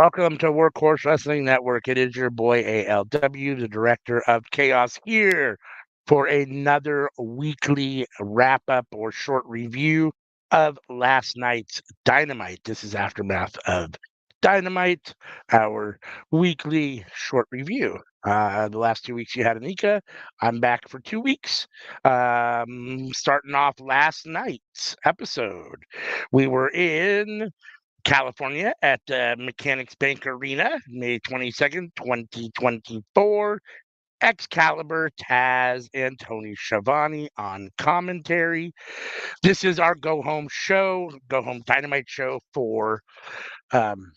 Welcome to Workhorse Wrestling Network. It is your boy ALW, the director of Chaos, here for another weekly wrap up or short review of last night's Dynamite. This is aftermath of Dynamite, our weekly short review. The last 2 weeks you had Anika. I'm back for 2 weeks. Starting off last night's episode, we were in California at Mechanics Bank Arena, May 22nd, 2024. Excalibur, Taz, and Tony Schiavone on commentary. This is our go home show, go home Dynamite show for um,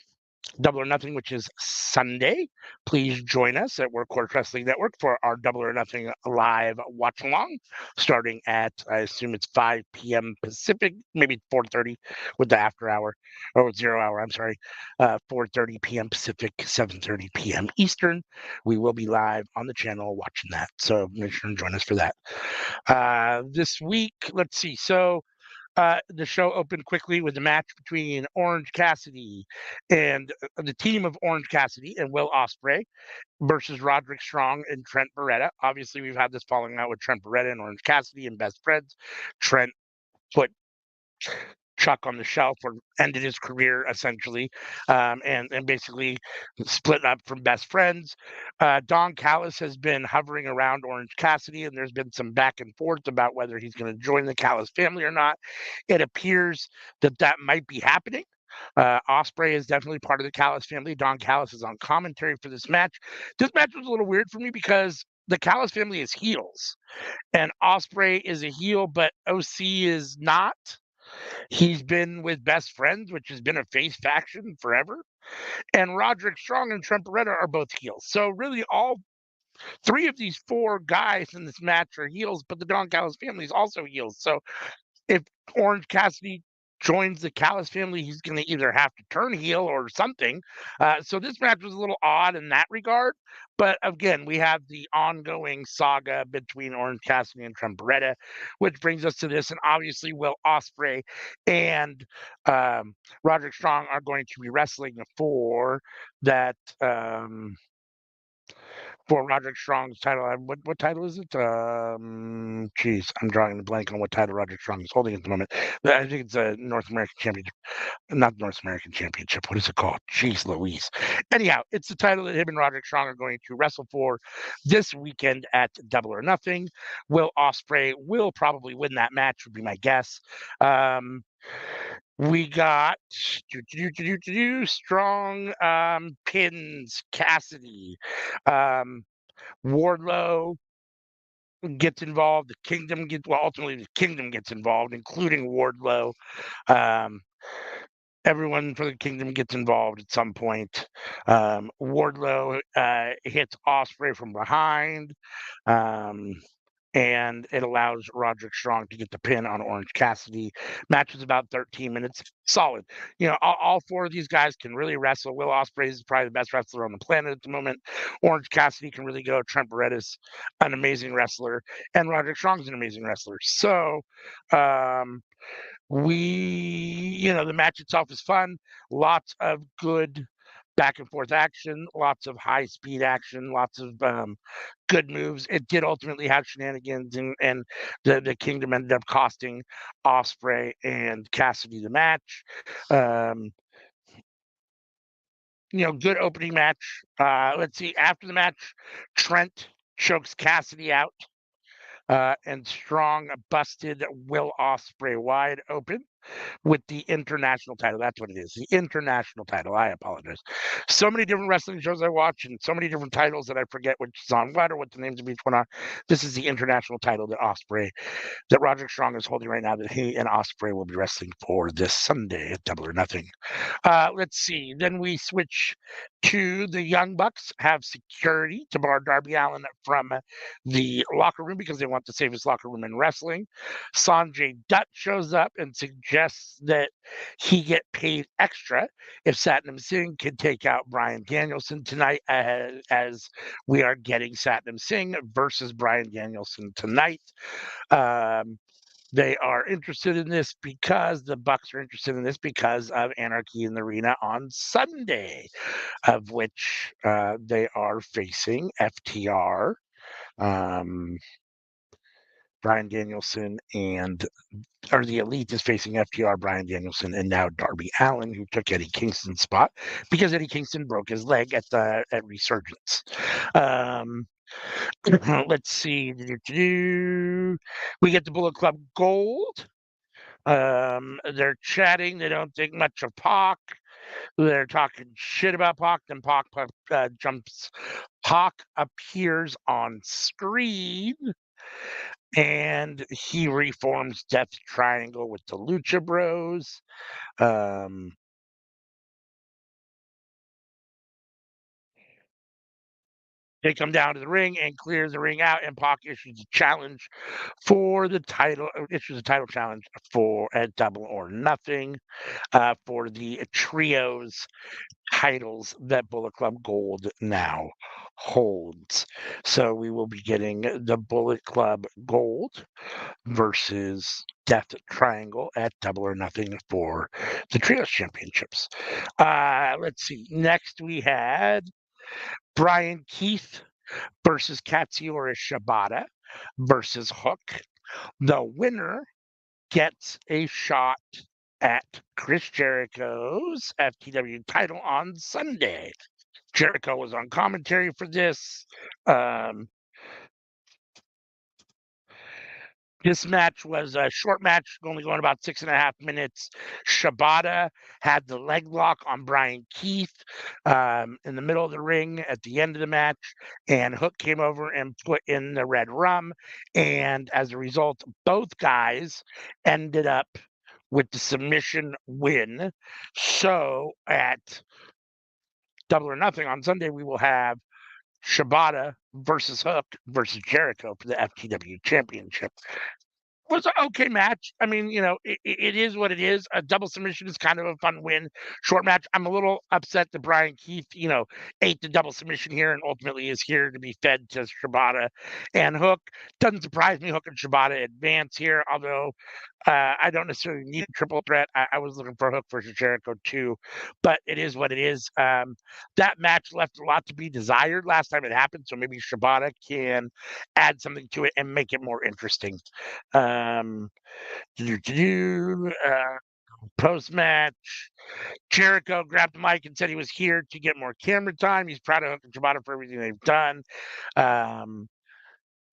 Double or Nothing, which is Sunday. Please join us at Workhorse Wrestling Network for our Double or Nothing live watch along, starting at, I assume it's 5 p.m. Pacific, maybe 4:30 with the after hour, or 0 hour, I'm sorry, 4:30 p.m. Pacific, 7:30 p.m. Eastern. We will be live on the channel watching that, so make sure and join us for that. This week, let's see, so the show opened quickly with a match between Orange Cassidy and the team of Orange Cassidy and Will Ospreay versus Roderick Strong and Trent Beretta. Obviously, we've had this falling out with Trent Beretta and Orange Cassidy and best friends. Trent put Chuck on the shelf or ended his career essentially, and basically split up from best friends. Don Callis has been hovering around Orange Cassidy, and there's been some back and forth about whether he's going to join the Callis family or not. It appears that that might be happening. Ospreay is definitely part of the Callis family. Don Callis is on commentary for this match. This match was a little weird for me because the Callis family is heels, and Ospreay is a heel, but OC is not. He's been with Best Friends, which has been a face faction forever. And Roderick Strong and Trent Beretta are both heels. So really all three of these four guys in this match are heels, but the Don Callis family is also heels. So if Orange Cassidy joins the Callis family, he's going to either have to turn heel or something. So this match was a little odd in that regard. But again, we have the ongoing saga between Orange Cassidy and Trent Beretta, which brings us to this. And obviously, Will Ospreay and Roderick Strong are going to be wrestling for that. For Roderick Strong's title. What title is it? Jeez, I'm drawing a blank on what title Roderick Strong is holding at the moment. I think it's a North American Championship, not North American Championship. What is it called? Jeez Louise. Anyhow, it's the title that him and Roderick Strong are going to wrestle for this weekend at Double or Nothing. Will Ospreay will probably win that match, would be my guess. We got Strong pins Cassidy. Wardlow gets involved. The Kingdom gets, well, ultimately the Kingdom gets involved, including Wardlow. Um, Everyone for the Kingdom gets involved at some point. Wardlow hits Ospreay from behind. Um, and it allows Roderick Strong to get the pin on Orange Cassidy. Match was about 13 minutes. Solid. You know, all four of these guys can really wrestle. Will Ospreay is probably the best wrestler on the planet at the moment. Orange Cassidy can really go. Trent Beretta's an amazing wrestler, and Roderick Strong's an amazing wrestler. So, the match itself is fun. Lots of good back and forth action, lots of high speed action, lots of good moves. It did ultimately have shenanigans, and the Kingdom ended up costing Ospreay and Cassidy the match. Good opening match. Let's see. After the match, Trent chokes Cassidy out, and Strong busted Will Ospreay wide open with the international title. That's what it is. The international title. I apologize. So many different wrestling shows I watch and so many different titles that I forget which is on what or what the names of each one are. This is the international title that Roderick Strong is holding right now that he and Ospreay will be wrestling for this Sunday at Double or Nothing. Let's see. Then we switch to the Young Bucks have security to bar Darby Allin from the locker room because they want to save his locker room in wrestling. Sanjay Dutt shows up and suggests that he get paid extra if Satnam Singh can take out Bryan Danielson tonight, as we are getting Satnam Singh versus Bryan Danielson tonight. They are interested in this because the Bucks are interested in this because of Anarchy in the Arena on Sunday, of which they are facing FTR, um, Bryan Danielson, or the Elite is facing FTR, Bryan Danielson, and now Darby Allin, who took Eddie Kingston's spot because Eddie Kingston broke his leg at Resurgence. Um, let's see. We get the Bullet Club Gold. They're chatting. They don't think much of Pac. They're talking shit about Pac. Then Pac jumps. Pac appears on screen, and he reforms Death Triangle with the Lucha Bros. Um, they come down to the ring and clear the ring out, and Pac issues a challenge for the title. Issues a title challenge for at Double or Nothing for the trios titles that Bullet Club Gold now holds. So we will be getting the Bullet Club Gold versus Death Triangle at Double or Nothing for the Trios Championships. Let's see. Next we had Brian Keith versus Katsuyori Shibata versus Hook. The winner gets a shot at Chris Jericho's FTW title on Sunday. Jericho was on commentary for this. Um, this match was a short match, only going about 6.5 minutes. Shibata had the leg lock on Brian Keith in the middle of the ring at the end of the match, and Hook came over and put in the red rum. And as a result, both guys ended up with the submission win. So at Double or Nothing on Sunday, we will have Shibata versus Hook versus Jericho for the FTW Championship. Was an okay match. I mean, it is what it is. A double submission is kind of a fun win. Short match. I'm a little upset that Brian Keith, ate the double submission here and ultimately is here to be fed to Shibata and Hook. Doesn't surprise me. Hook and Shibata advance here, although I don't necessarily need a triple threat. I was looking for Hook versus Jericho too, but it is what it is. That match left a lot to be desired last time it happened, so maybe Shibata can add something to it and make it more interesting. Um, Post match, Jericho grabbed the mic and said he was here to get more camera time. He's proud of Hook and Shibata for everything they've done. And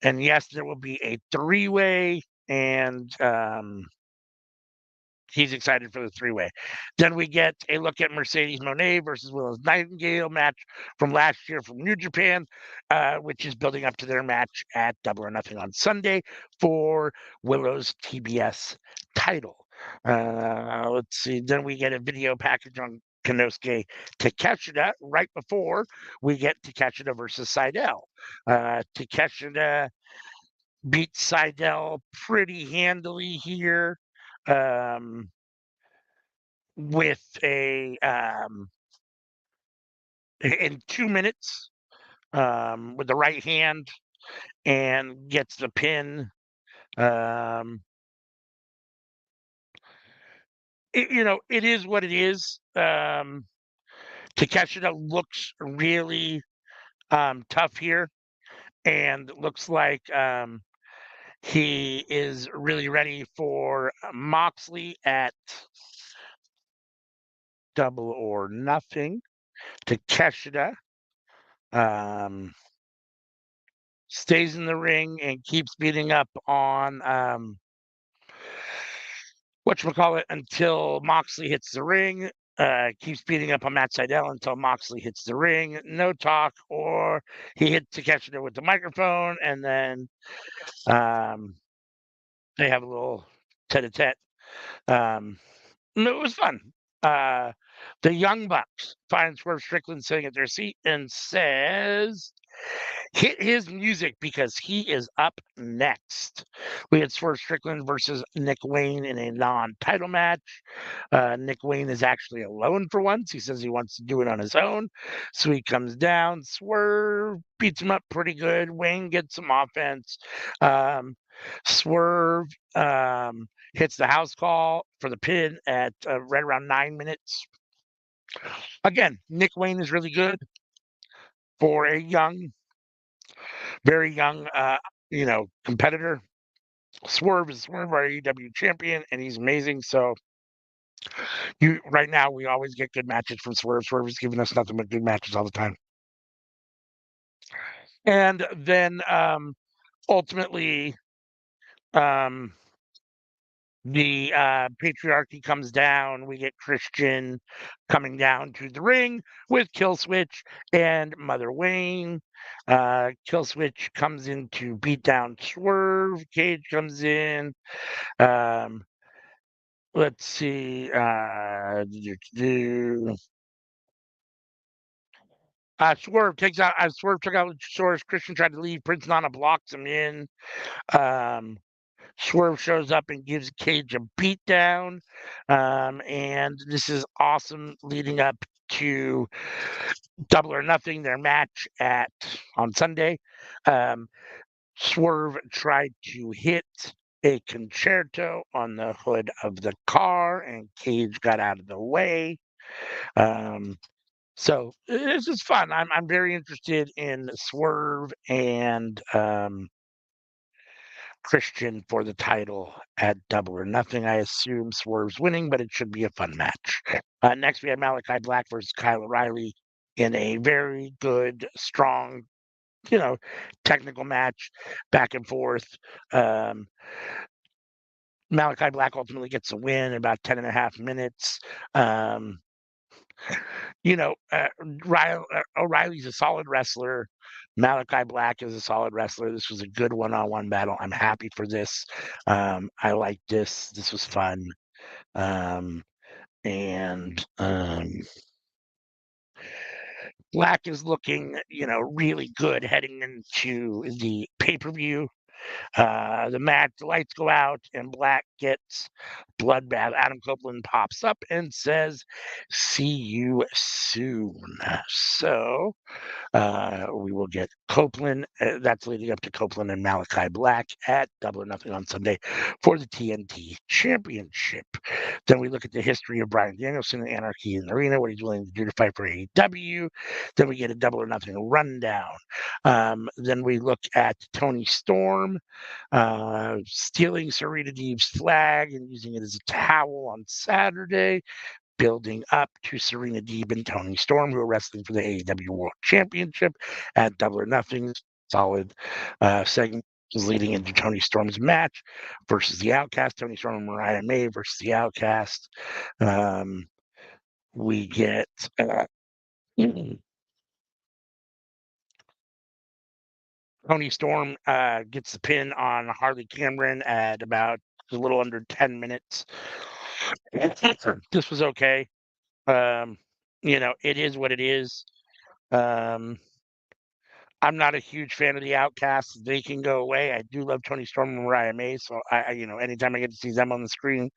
yes, there will be a three-way, and he's excited for the three-way. Then we get a look at Mercedes Moné versus Willow Nightingale match from last year from New Japan, which is building up to their match at Double or Nothing on Sunday for Willow's TBS title. Let's see. Then we get a video package on Konosuke Takeshita right before we get Takeshita versus Seidel. Takeshita beat Seidel pretty handily here. With in 2 minutes with the right hand and gets the pin. It is what it is. Takeshita looks really tough here and looks like he is really ready for Moxley at Double or Nothing. Takeshita stays in the ring and keeps beating up on whatchamacallit until Moxley hits the ring. Keeps beating up on Matt Sydal until Moxley hits the ring. No talk, or he hits Takeshita with the microphone, and then they have a little tete-a-tete. It was fun. The Young Bucks find Swerve Strickland sitting at their seat and says, hit his music because he is up next. We had Swerve Strickland versus Nick Wayne in a non-title match. Nick Wayne is actually alone for once. He says he wants to do it on his own. So he comes down. Swerve beats him up pretty good. Wayne gets some offense. Swerve hits the house call for the pin at right around 9 minutes. Again, Nick Wayne is really good for a very young, competitor. Swerve is Swerve, our AEW champion, and he's amazing. So you right now we always get good matches from Swerve. Swerve is giving us nothing but good matches all the time. And then ultimately, um, the patriarchy comes down. We get Christian coming down to the ring with Killswitch and Mother Wayne. Killswitch comes in to beat down Swerve. Cage comes in. Um, let's see. Swerve takes out. Swerve took out Source. Christian tried to leave. Prince Nana blocks him in. Um, Swerve shows up and gives Cage a beatdown. And this is awesome leading up to Double or Nothing, their match at on Sunday. Um, Swerve tried to hit a concerto on the hood of the car, and Cage got out of the way. Um, so this is fun. I'm very interested in Swerve and Christian for the title at Double or Nothing. I assume Swerve's winning, but it should be a fun match. Next, we have Malachi Black versus Kyle O'Reilly in a very good, strong, you know, technical match, back and forth. Um, Malachi Black ultimately gets a win in about 10 and a half minutes. Um, you know, O'Reilly's a solid wrestler. Malachi Black is a solid wrestler. This was a good one-on-one battle. I'm happy for this. I like this. This was fun. Um, and Black is looking, really good heading into the pay-per-view. The lights go out, and Black gets bloodbath. Adam Copeland pops up and says, "See you soon." So we will get Copeland. That's leading up to Copeland and Malachi Black at Double or Nothing on Sunday for the TNT Championship. Then we look at the history of Bryan Danielson and Anarchy in the Arena, what he's willing to do to fight for AEW. Then we get a Double or Nothing rundown. Then we look at Tony Storm stealing Serena Deeb's flag and using it as a towel on Saturday, building up to Serena Deeb and Tony Storm, who are wrestling for the AEW World Championship at Double or Nothing. Solid segment is leading into Tony Storm's match versus the Outcast. Tony Storm and Mariah May versus the Outcast. We get Tony Storm gets the pin on Harley Cameron at about a little under 10 minutes. This was okay. It is what it is. Um, I'm not a huge fan of the Outcasts. They can go away. I do love Tony Storm and Mariah May, so anytime I get to see them on the screen,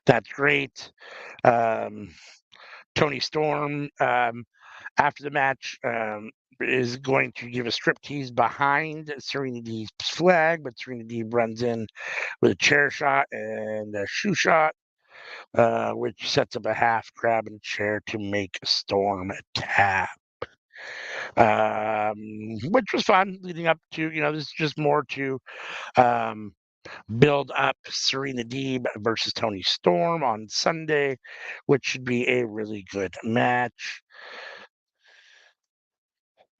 that's great. Um, Tony Storm, after the match, is going to give a striptease behind Serena Deeb's flag, but Serena Deeb runs in with a chair shot and a shoe shot, which sets up a half grab and chair to make Storm tap. Which was fun leading up to, this is just more to um, build up Serena Deeb versus Tony Storm on Sunday, which should be a really good match.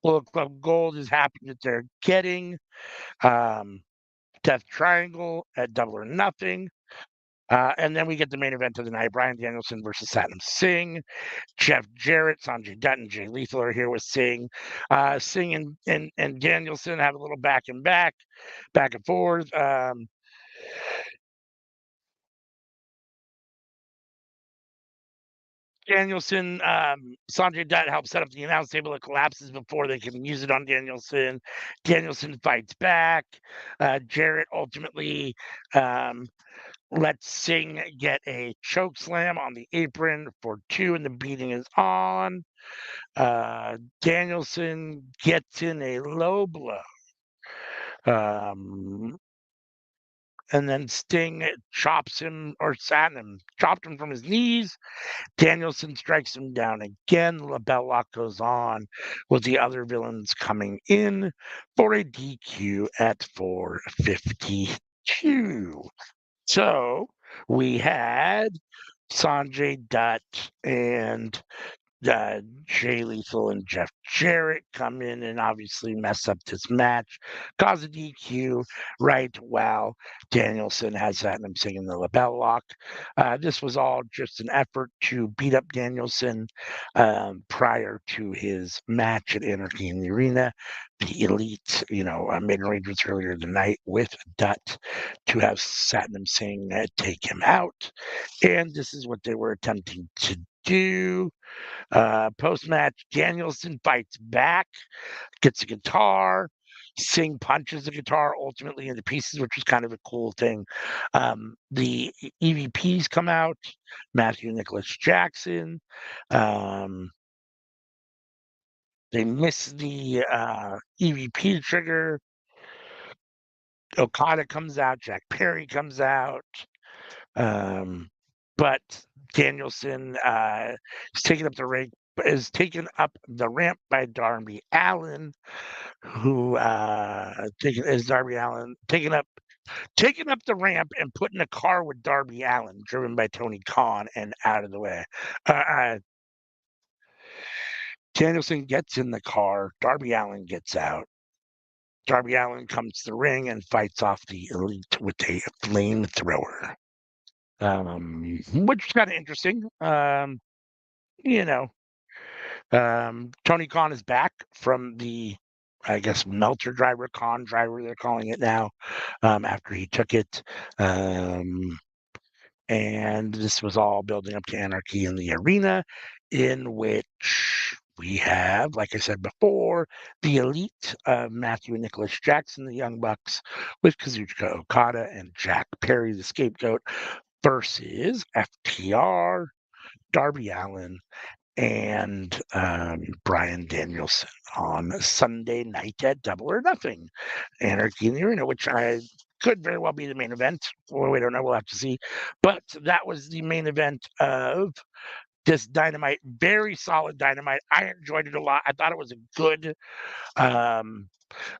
Bullet Club Gold is happy that they're getting um, Death Triangle at Double or Nothing. And then we get the main event of the night, Bryan Danielson versus Satnam Singh. Jeff Jarrett, Sanjay Dutt, and Jay Lethal are here with Singh. Singh and Danielson have a little back and forth. Danielson, Sanjay Dutt helps set up the announce table. It collapses before they can use it on Danielson. Danielson fights back. Jarrett ultimately lets Singh get a choke slam on the apron for 2, and the beating is on. Danielson gets in a low blow. Um, and then Sting chops him or sat him, chopped him from his knees. Danielson strikes him down again. The LaBelle lock goes on with the other villains coming in for a DQ at 4:52. So we had Sanjay Dutt and Jay Lethal and Jeff Jarrett come in and obviously mess up this match, cause a DQ right while Danielson has had him singing the LaBelle lock. This was all just an effort to beat up Danielson prior to his match at Anarchy in the Arena. The Elite, made arrangements earlier tonight with Dutt to have Satnam Singh take him out. And this is what they were attempting to do. Post-match, Danielson fights back, gets a guitar. Singh punches the guitar ultimately into pieces, which was kind of a cool thing. The EVPs come out, Matthew Nicholas Jackson. They miss the EVP trigger. Okada comes out, Jack Perry comes out. But Danielson is taken up the ramp by Darby Allin, who Darby Allin taking up the ramp and put in a car with Darby Allin, driven by Tony Khan, and out of the way. Danielson gets in the car. Darby Allin gets out. Darby Allin comes to the ring and fights off the Elite with a flamethrower. Which is kind of interesting. You know, Tony Khan is back from the, I guess, Melter driver, Khan driver, they're calling it now, after he took it. And this was all building up to Anarchy in the Arena, in which we have, like I said before, the Elite, Matthew and Nicholas Jackson, the Young Bucks, with Kazuchika Okada and Jack Perry, the Scapegoat, versus FTR, Darby Allin, and Bryan Danielson on Sunday night at Double or Nothing, Anarchy in the Arena, which could very well be the main event. Well, we don't know. We'll have to see. But that was the main event of this Dynamite. Very solid Dynamite. I enjoyed it a lot. I thought it was a good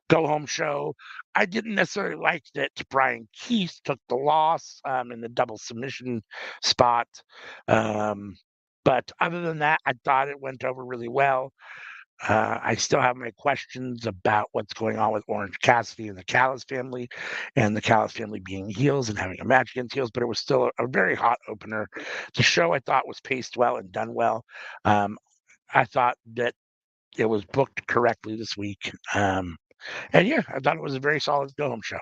go home show. I didn't necessarily like that Brian Keith took the loss in the double submission spot. But other than that, I thought it went over really well. I still have my questions about what's going on with Orange Cassidy and the Callis family, and the Callis family being heels and having a match against heels, but it was still a very hot opener. The show I thought was paced well and done well. I thought that it was booked correctly this week. And yeah, I thought it was a very solid go home show.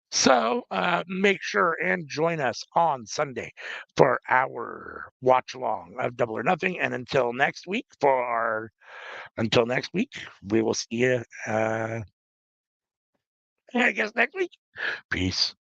So make sure and join us on Sunday for our watch along of Double or Nothing. And until next week, we will see you. I guess next week. Peace.